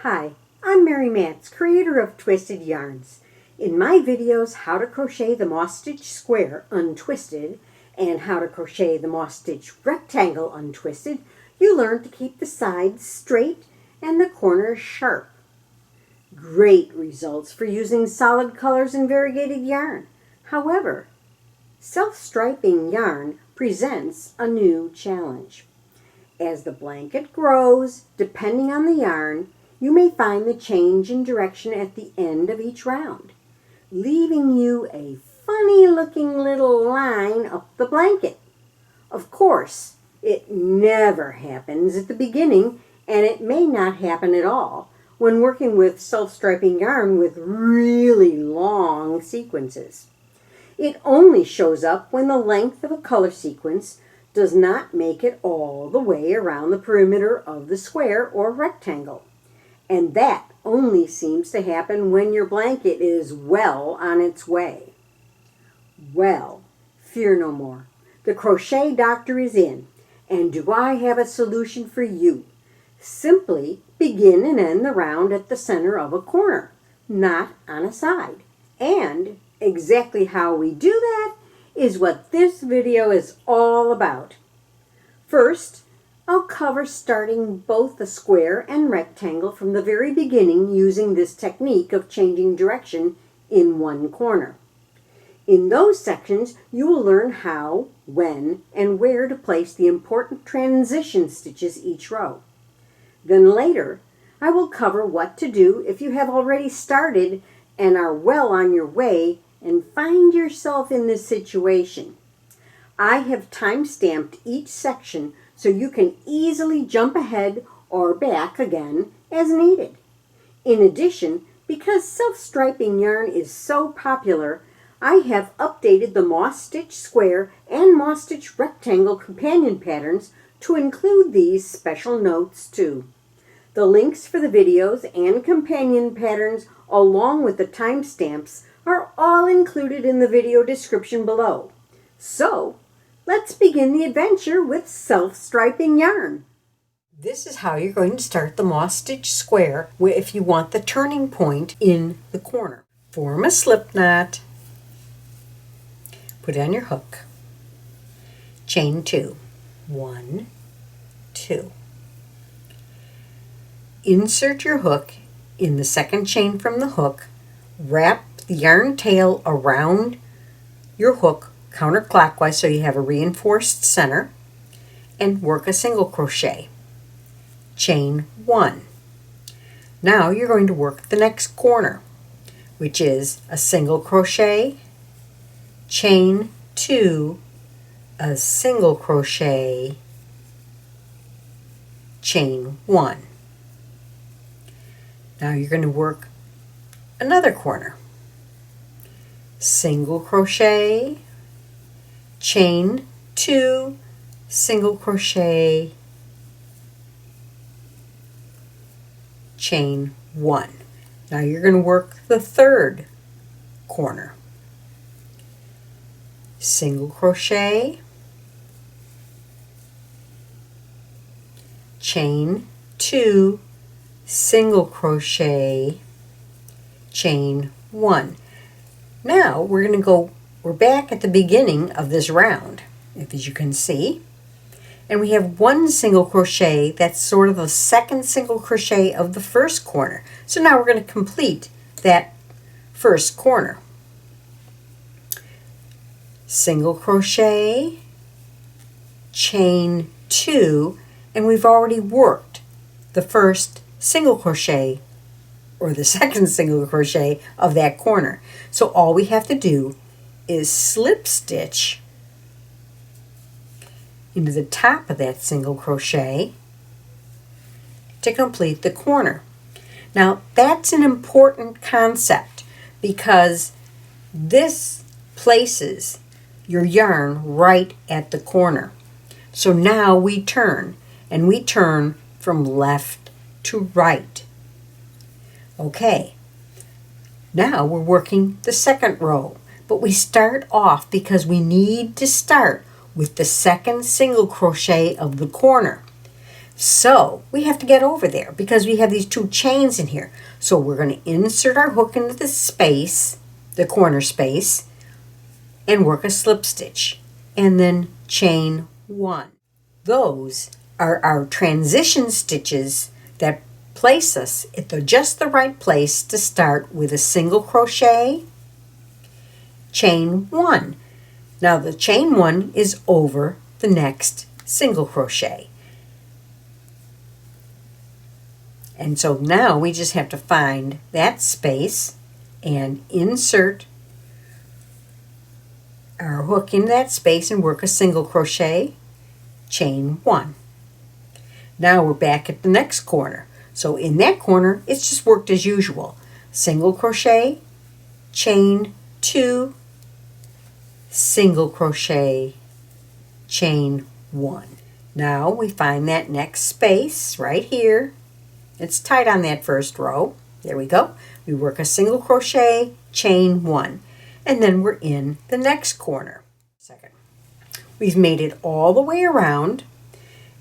Hi, I'm Mary Matz, creator of Twisted Yarns. In my videos, how to crochet the moss stitch square untwisted and how to crochet the moss stitch rectangle untwisted, you learn to keep the sides straight and the corners sharp. Great results for using solid colors and variegated yarn. However, self-striping yarn presents a new challenge. As the blanket grows, depending on the yarn, you may find the change in direction at the end of each round, leaving you a funny-looking little line up the blanket. Of course, it never happens at the beginning, and it may not happen at all when working with self-striping yarn with really long sequences. It only shows up when the length of a color sequence does not make it all the way around the perimeter of the square or rectangle. And that only seems to happen when your blanket is well on its way. Well, fear no more. The crochet doctor is in, and do I have a solution for you? Simply begin and end the round at the center of a corner, not on a side. And exactly how we do that is what this video is all about. First, I'll cover starting both the square and rectangle from the very beginning using this technique of changing direction in one corner. In those sections, you will learn how, when, and where to place the important transition stitches each row. Then later, I will cover what to do if you have already started and are well on your way and find yourself in this situation. I have time-stamped each section so you can easily jump ahead or back again as needed. In addition, because self-striping yarn is so popular, I have updated the moss stitch square and moss stitch rectangle companion patterns to include these special notes too. The links for the videos and companion patterns along with the timestamps are all included in the video description below. So, let's begin the adventure with self-striping yarn. This is how you're going to start the moss stitch square if you want the turning point in the corner. Form a slip knot, put it on your hook, chain 2, 1, 2. Insert your hook in the second chain from the hook, wrap the yarn tail around your hook counterclockwise so you have a reinforced center, and work a single crochet. Chain 1. Now you're going to work the next corner, which is a single crochet, chain 2, a single crochet, chain 1. Now you're going to work another corner. Single crochet, chain 2, single crochet, chain 1. Now you're going to work the third corner. Single crochet, chain 2, single crochet, chain 1. Now we're back at the beginning of this round, as you can see, and we have one single crochet that's sort of the second single crochet of the first corner. So now we're going to complete that first corner. Single crochet, chain 2, and we've already worked the first single crochet or the second single crochet of that corner. So all we have to do is slip stitch into the top of that single crochet to complete the corner. Now that's an important concept because this places your yarn right at the corner. So now we turn, and we turn from left to right. Okay, now we're working the second row, but we start off because we need to start with the second single crochet of the corner. So we have to get over there because we have these two chains in here. So we're going to insert our hook into the space, the corner space, and work a slip stitch, and then chain 1. Those are our transition stitches that place us at just the right place to start with a single crochet, chain 1. Now the chain 1 is over the next single crochet. And so now we just have to find that space and insert our hook in that space and work a single crochet, chain 1. Now we're back at the next corner. So in that corner, it's just worked as usual. Single crochet, chain 2, single crochet, chain 1. Now we find that next space right here. It's tight on that first row. There we go. We work a single crochet, chain 1. And then we're in the next corner. We've made it all the way around,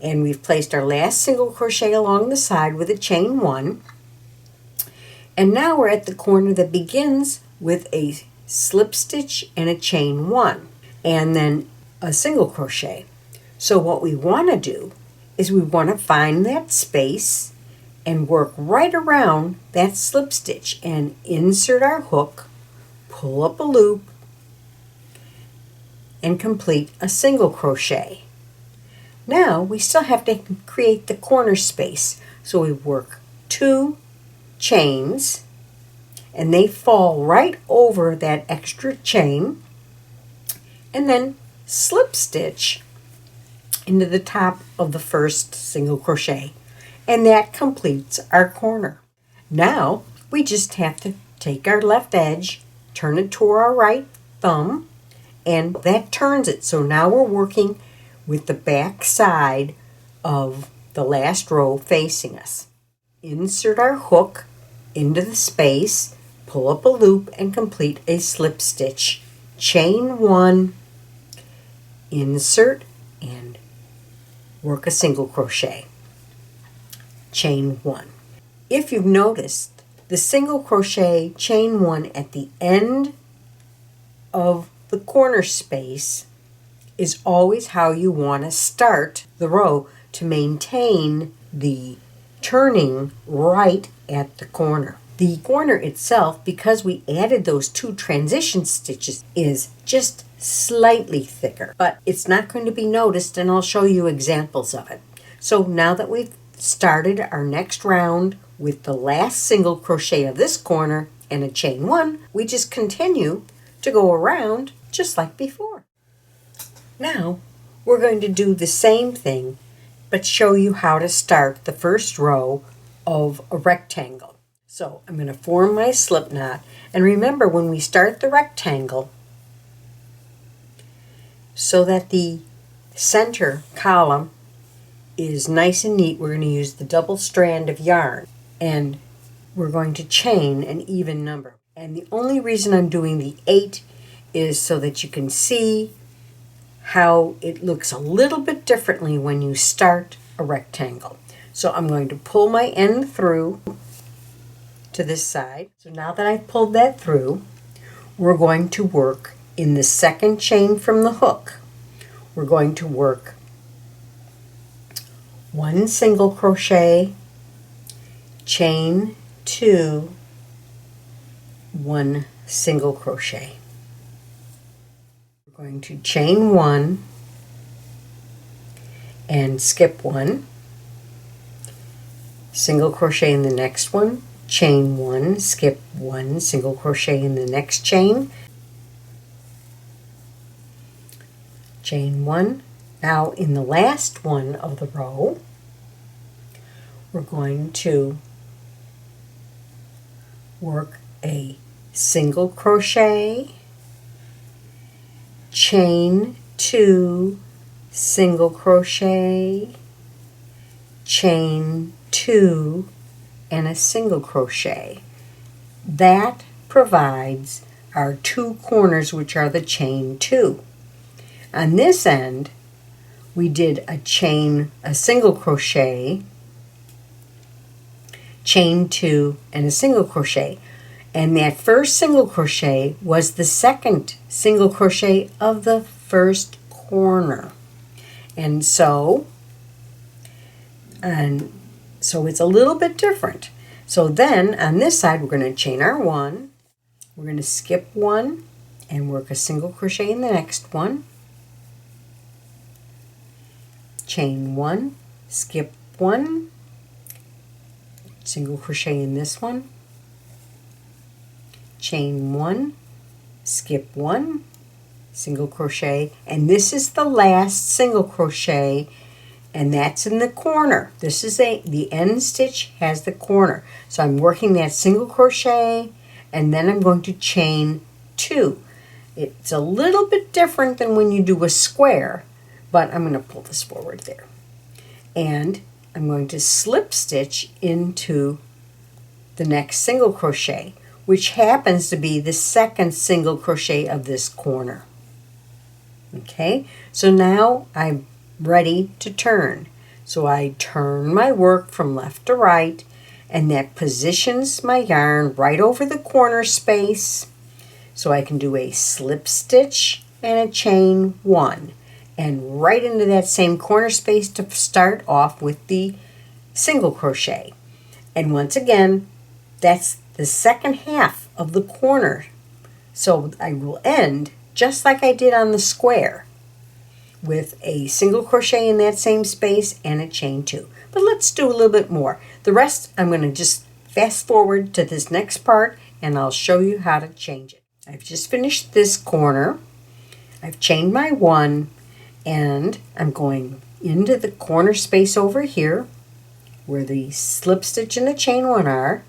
and we've placed our last single crochet along the side with a chain 1. And now we're at the corner that begins with a slip stitch and a chain 1, and then a single crochet. So what we want to do is we want to find that space and work right around that slip stitch and insert our hook, pull up a loop, and complete a single crochet. Now we still have to create the corner space. So we work 2 chains, and they fall right over that extra chain, and then slip stitch into the top of the first single crochet. And that completes our corner. Now we just have to take our left edge, turn it to our right thumb, and that turns it. So now we're working with the back side of the last row facing us. Insert our hook into the space, pull up a loop, and complete a slip stitch. Chain 1, insert, and work a single crochet. Chain 1. If you've noticed, the single crochet, chain 1 at the end of the corner space is always how you want to start the row to maintain the turning right at the corner. The corner itself, because we added those 2 transition stitches, is just slightly thicker, but it's not going to be noticed, and I'll show you examples of it. So now that we've started our next round with the last single crochet of this corner and a chain 1, we just continue to go around just like before. Now we're going to do the same thing but show you how to start the first row of a rectangle. So I'm going to form my slip knot, and remember when we start the rectangle, so that the center column is nice and neat, we're going to use the double strand of yarn, and we're going to chain an even number. And the only reason I'm doing the 8 is so that you can see how it looks a little bit differently when you start a rectangle. So I'm going to pull my end through to this side. So now that I've pulled that through, we're going to work in the second chain from the hook. We're going to work 1 single crochet, chain 2, 1 single crochet. We're going to chain 1 and skip 1, single crochet in the next one, chain 1, skip 1, single crochet in the next chain, chain 1. Now in the last one of the row, we're going to work a single crochet, chain 2, single crochet, chain 2, and a single crochet. That provides our 2 corners, which are the chain 2. On this end, we did a single crochet, chain 2, and a single crochet. And that first single crochet was the second single crochet of the first corner. And so it's a little bit different. So then on this side, we're going to chain our 1, we're going to skip 1 and work a single crochet in the next one, chain 1, skip 1, single crochet in this one, chain 1, skip 1, single crochet, and this is the last single crochet, and that's in the corner. This is the end stitch has the corner. So I'm working that single crochet, and then I'm going to chain 2. It's a little bit different than when you do a square, but I'm going to pull this forward there. And I'm going to slip stitch into the next single crochet, which happens to be the second single crochet of this corner. Okay, so now I'm ready to turn. So I turn my work from left to right, and that positions my yarn right over the corner space. So I can do a slip stitch and a chain 1, and right into that same corner space to start off with the single crochet. And once again, that's the second half of the corner. So I will end just like I did on the square, with a single crochet in that same space and a chain 2. But let's do a little bit more. The rest I'm going to just fast forward to this next part, and I'll show you how to change it. I've just finished this corner. I've chained my 1, and I'm going into the corner space over here where the slip stitch and the chain 1 are.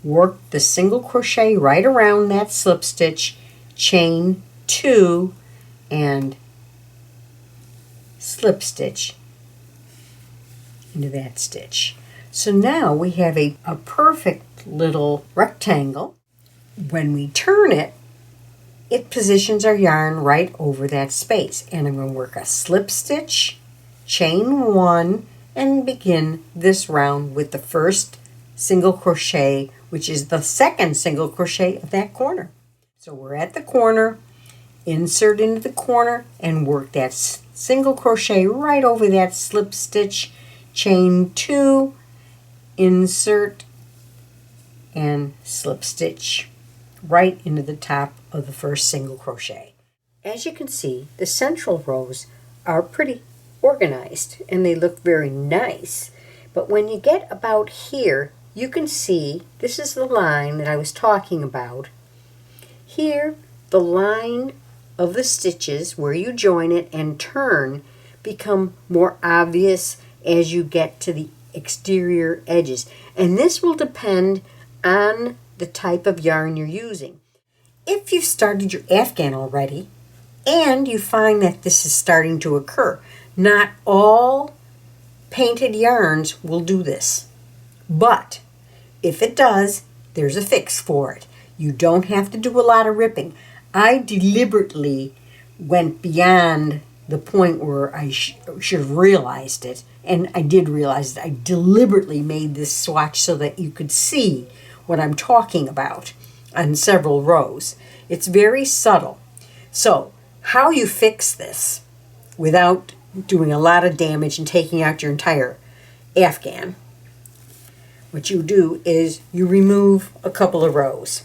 Work the single crochet right around that slip stitch, chain 2, and slip stitch into that stitch. So now we have a perfect little rectangle. When we turn it, it positions our yarn right over that space. And I'm going to work a slip stitch, chain 1, and begin this round with the first single crochet, which is the second single crochet of that corner. So we're at the corner, insert into the corner, and work that single crochet right over that slip stitch, chain 2, insert, and slip stitch right into the top of the first single crochet. As you can see, the central rows are pretty organized and they look very nice. But when you get about here, you can see this is the line that I was talking about. Here, the line of the stitches where you join it and turn become more obvious as you get to the exterior edges. And this will depend on the type of yarn you're using. If you've started your Afghan already and you find that this is starting to occur, not all painted yarns will do this. But if it does, there's a fix for it. You don't have to do a lot of ripping. I deliberately went beyond the point where I should have realized it, and I did realize it. I deliberately made this swatch so that you could see what I'm talking about on several rows. It's very subtle. So how you fix this without doing a lot of damage and taking out your entire Afghan, what you do is you remove a couple of rows.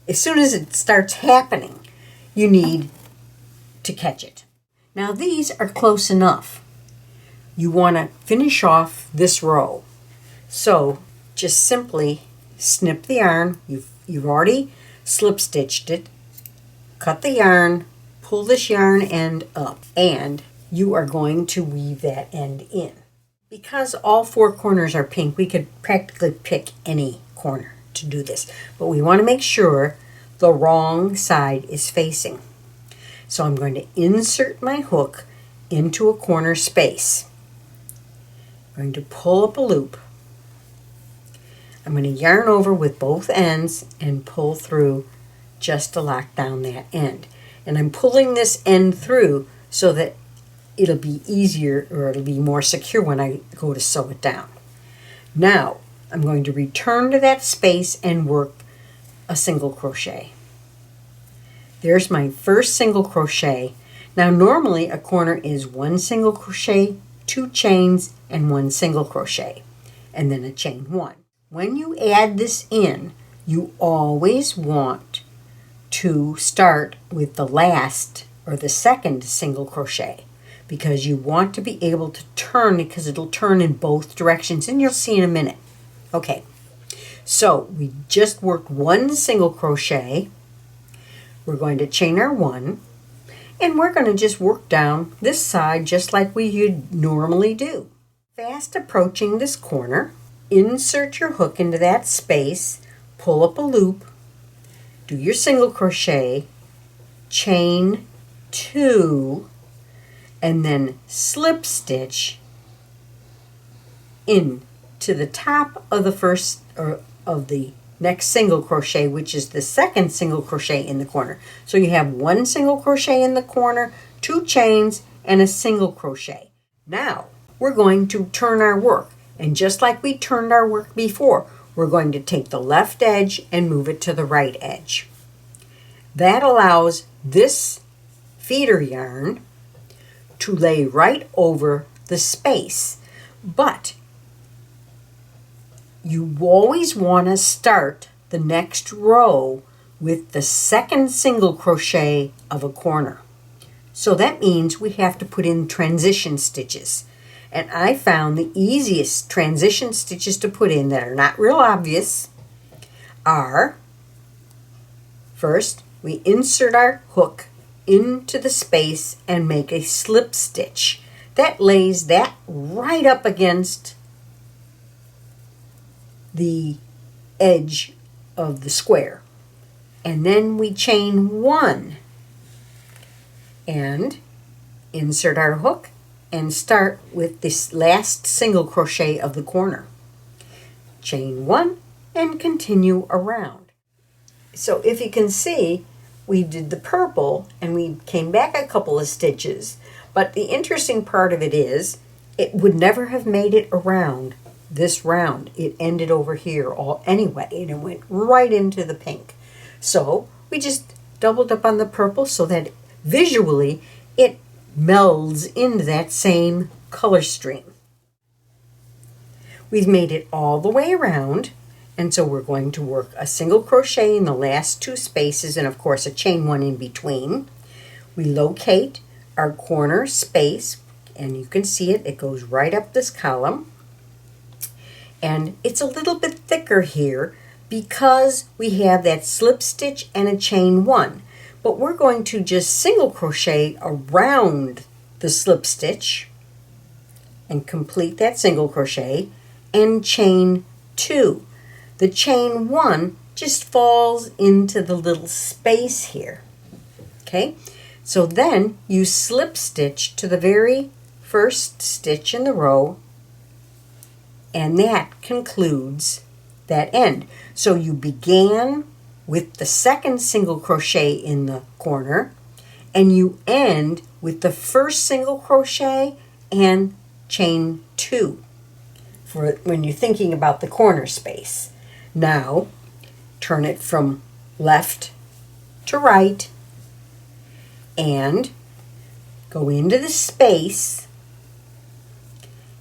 As soon as it starts happening, you need to catch it. Now these are close enough. You want to finish off this row. So just simply snip the yarn. You've already slip stitched it. Cut the yarn, pull this yarn end up, and you are going to weave that end in. Because all 4 corners are pink, we could practically pick any corner to do this, but we want to make sure the wrong side is facing. So I'm going to insert my hook into a corner space. I'm going to pull up a loop. I'm going to yarn over with both ends and pull through just to lock down that end. And I'm pulling this end through so that it'll be easier, or it'll be more secure when I go to sew it down. Now I'm going to return to that space and work a single crochet. There's my first single crochet. Now normally a corner is 1 single crochet, 2 chains, and 1 single crochet, and then a chain 1. When you add this in, you always want to start with the last or the second single crochet, because you want to be able to turn, because it'll turn in both directions, and you'll see in a minute. Okay, so we just worked 1 single crochet. We're going to chain our 1, and we're going to just work down this side just like we normally do. Fast approaching this corner, insert your hook into that space, pull up a loop, do your single crochet, chain 2, and then slip stitch in to the top of the first, or of the next single crochet, which is the second single crochet in the corner. So you have 1 single crochet in the corner, 2 chains, and a single crochet. Now we're going to turn our work, and just like we turned our work before, we're going to take the left edge and move it to the right edge. That allows this feeder yarn to lay right over the space, but you always want to start the next row with the second single crochet of a corner. So that means we have to put in transition stitches. And I found the easiest transition stitches to put in that are not real obvious are, first, we insert our hook into the space and make a slip stitch. That lays that right up against the edge of the square. And then we chain 1 and insert our hook and start with this last single crochet of the corner. Chain 1 and continue around. So if you can see, we did the purple and we came back a couple of stitches, but the interesting part of it is it would never have made it around this round. It ended over here all anyway, and it went right into the pink. So we just doubled up on the purple so that visually it melds into that same color stream. We've made it all the way around, and so we're going to work a single crochet in the last 2 spaces, and of course a chain 1 in between. We locate our corner space, and you can see it, it goes right up this column. And it's a little bit thicker here because we have that slip stitch and a chain 1. But we're going to just single crochet around the slip stitch and complete that single crochet and chain 2. The chain 1 just falls into the little space here. Okay, so then you slip stitch to the very first stitch in the row, and that concludes that end. So you began with the second single crochet in the corner, and you end with the first single crochet and chain 2 for when you're thinking about the corner space. Now turn it from left to right and go into the space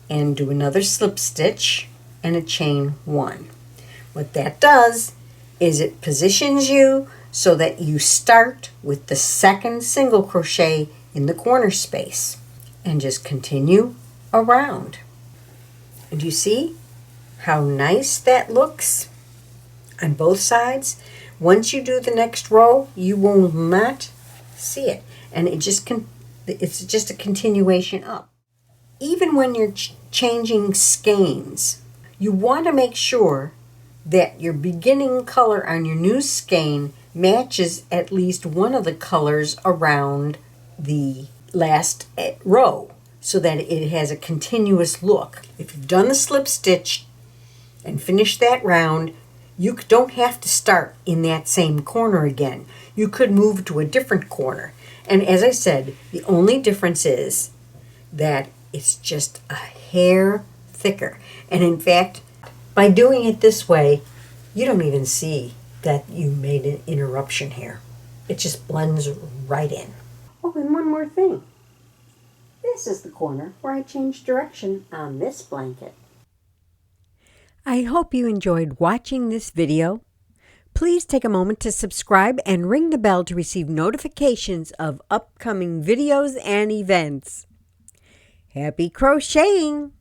and do another slip stitch and a chain 1. What that does is it positions you so that you start with the second single crochet in the corner space and just continue around. And you see how nice that looks on both sides? Once you do the next row, you will not see it, and it's just a continuation up. Even when you're changing skeins, you want to make sure that your beginning color on your new skein matches at least one of the colors around the last row so that it has a continuous look. If you've done the slip stitch and finished that round, you don't have to start in that same corner again. You could move to a different corner. And as I said, the only difference is that it's just a hair thicker. And in fact, by doing it this way, you don't even see that you made an interruption here. It just blends right in. Oh, and one more thing. This is the corner where I changed direction on this blanket. I hope you enjoyed watching this video. Please take a moment to subscribe and ring the bell to receive notifications of upcoming videos and events. Happy crocheting!